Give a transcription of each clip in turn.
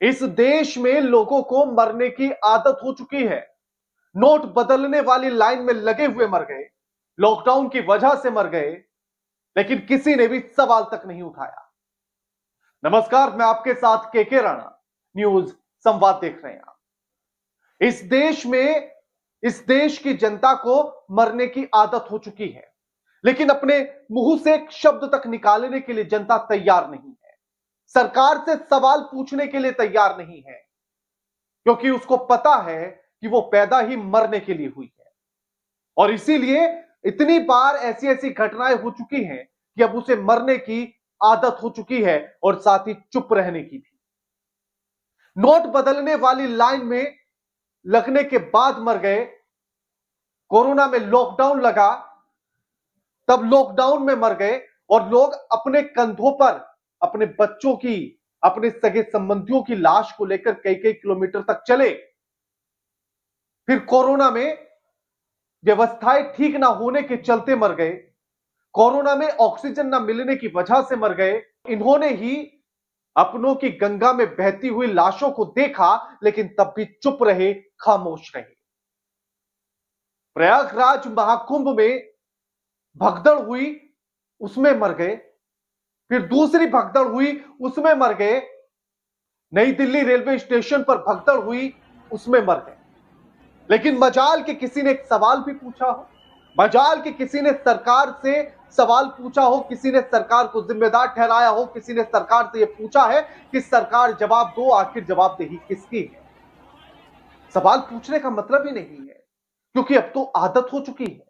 इस देश में लोगों को मरने की आदत हो चुकी है। नोट बदलने वाली लाइन में लगे हुए मर गए, लॉकडाउन की वजह से मर गए, लेकिन किसी ने भी सवाल तक नहीं उठाया। नमस्कार, मैं आपके साथ केके राणा, न्यूज संवाद देख रहे हैं आप। इस देश की जनता को मरने की आदत हो चुकी है, लेकिन अपने मुंह से एक शब्द तक निकालने के लिए जनता तैयार नहीं है। सरकार से सवाल पूछने के लिए तैयार नहीं है, क्योंकि उसको पता है कि वो पैदा ही मरने के लिए हुई है। और इसीलिए इतनी बार ऐसी ऐसी घटनाएं हो चुकी हैं कि अब उसे मरने की आदत हो चुकी है, और साथ ही चुप रहने की भी। नोट बदलने वाली लाइन में लगने के बाद मर गए, कोरोना में लॉकडाउन लगा तब लॉकडाउन में मर गए, और लोग अपने कंधों पर अपने बच्चों की, अपने सगे संबंधियों की लाश को लेकर कई कई किलोमीटर तक चले। फिर कोरोना में व्यवस्थाएं ठीक ना होने के चलते मर गए, कोरोना में ऑक्सीजन ना मिलने की वजह से मर गए। इन्होंने ही अपनों की गंगा में बहती हुई लाशों को देखा, लेकिन तब भी चुप रहे, खामोश रहे। प्रयागराज महाकुंभ में भगदड़ हुई, उसमें मर गए। फिर दूसरी भगदड़ हुई, उसमें मर गए। नई दिल्ली रेलवे स्टेशन पर भगदड़ हुई, उसमें मर गए। लेकिन मजाल के किसी ने एक सवाल भी पूछा हो, मजाल के किसी ने सरकार से सवाल पूछा हो, किसी ने सरकार को जिम्मेदार ठहराया हो, किसी ने सरकार से यह पूछा है कि सरकार जवाब दो, आखिर जवाबदेही किसकी है। सवाल पूछने का मतलब ही नहीं है, क्योंकि अब तो आदत हो चुकी है।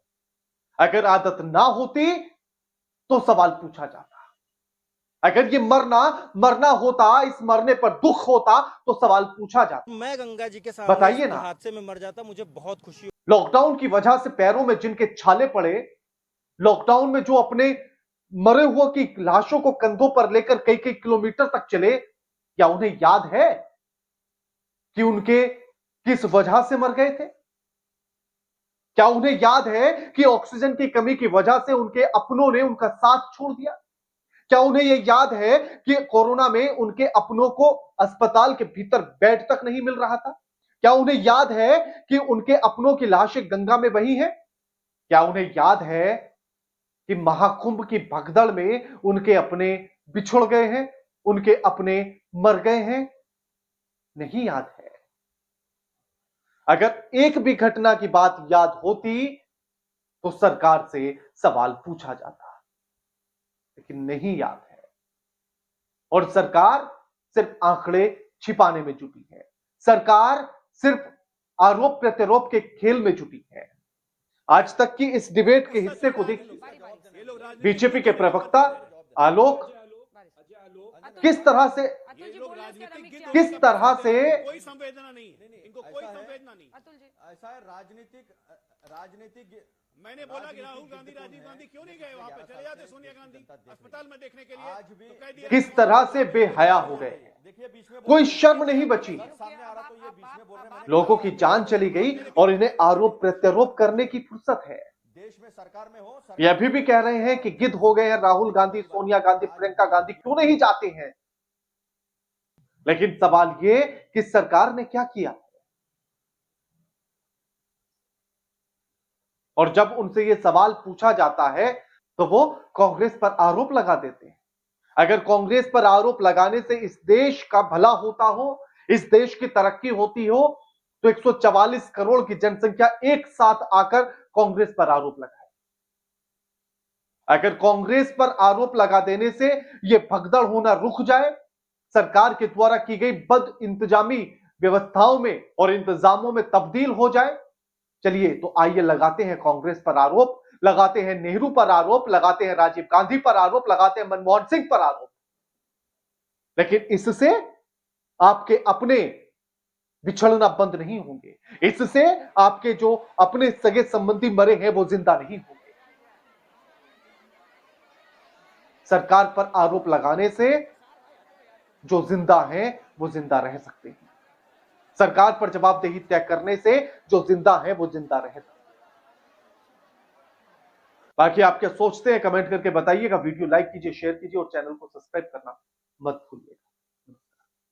अगर आदत ना होती तो सवाल पूछा जाता। अगर ये मरना होता, इस मरने पर दुख होता तो सवाल पूछा जाता। मैं गंगा जी के सामने बताइए ना, हादसे में मर जाता, मुझे बहुत खुशी। लॉकडाउन की वजह से पैरों में जिनके छाले पड़े, लॉकडाउन में जो अपने मरे हुए की लाशों को कंधों पर लेकर कई कई किलोमीटर तक चले, क्या उन्हें याद है कि उनके किस वजह से मर गए थे? क्या उन्हें याद है कि ऑक्सीजन की कमी की वजह से उनके अपनों ने उनका साथ छोड़ दिया? क्या उन्हें यह याद है कि कोरोना में उनके अपनों को अस्पताल के भीतर बेड तक नहीं मिल रहा था? क्या उन्हें याद है कि उनके अपनों की लाशें गंगा में बही हैं? क्या उन्हें याद है कि महाकुंभ की भगदड़ में उनके अपने बिछुड़ गए हैं, उनके अपने मर गए हैं? नहीं याद है। अगर एक भी घटना की बात याद होती तो सरकार से सवाल पूछा जाता, लेकिन नहीं याद है। और सरकार सिर्फ आंकड़े छिपाने में जुटी है, सरकार सिर्फ आरोप प्रत्यारोप के खेल में जुटी है। आज तक की इस डिबेट के हिस्से को देखिए, बीजेपी के प्रवक्ता आलोक किस तरह से कोई संवेदना नहीं, इनको कोई संवेदना नहीं। ऐसा है, राजनीतिक मैंने बोला कि राहुल गांधी, राजीव गांधी क्यों नहीं गए वहां पे? चले जाते सोनिया गांधी अस्पताल में देखने के लिए। आज भी तो कह दिया किस तरह से बेहया हो गए, कोई शर्म नहीं बची। लोगों की जान चली गई और इन्हें आरोप प्रत्यारोप करने की फुर्सत है। देश में सरकार में हो, ये अभी भी कह रहे हैं कि गिद्ध हो गए हैं राहुल गांधी, सोनिया गांधी, प्रियंका गांधी, क्यों नहीं जाते हैं? लेकिन सवाल ये कि सरकार ने क्या किया? और जब उनसे यह सवाल पूछा जाता है तो वो कांग्रेस पर आरोप लगा देते हैं। अगर कांग्रेस पर आरोप लगाने से इस देश का भला होता हो, इस देश की तरक्की होती हो, तो 144 करोड़ की जनसंख्या एक साथ आकर कांग्रेस पर आरोप लगाए। अगर कांग्रेस पर आरोप लगा देने से यह भगदड़ होना रुक जाए, सरकार के द्वारा की गई बद इंतजामी व्यवस्थाओं में और इंतजामों में तब्दील हो जाए, चलिए तो आइए लगाते हैं कांग्रेस पर आरोप, लगाते हैं नेहरू पर आरोप, लगाते हैं राजीव गांधी पर आरोप, लगाते हैं मनमोहन सिंह पर आरोप। लेकिन इससे आपके अपने बिछड़ना बंद नहीं होंगे, इससे आपके जो अपने सगे संबंधी मरे हैं वो जिंदा नहीं होंगे। सरकार पर आरोप लगाने से जो जिंदा हैं वो जिंदा रह सकते हैं, सरकार पर जवाबदेही तय करने से जो जिंदा हैं वो जिंदा रह सकते हैं। बाकी आप क्या सोचते हैं कमेंट करके बताइएगा। वीडियो लाइक कीजिए, शेयर कीजिए और चैनल को सब्सक्राइब करना मत भूलिएगा।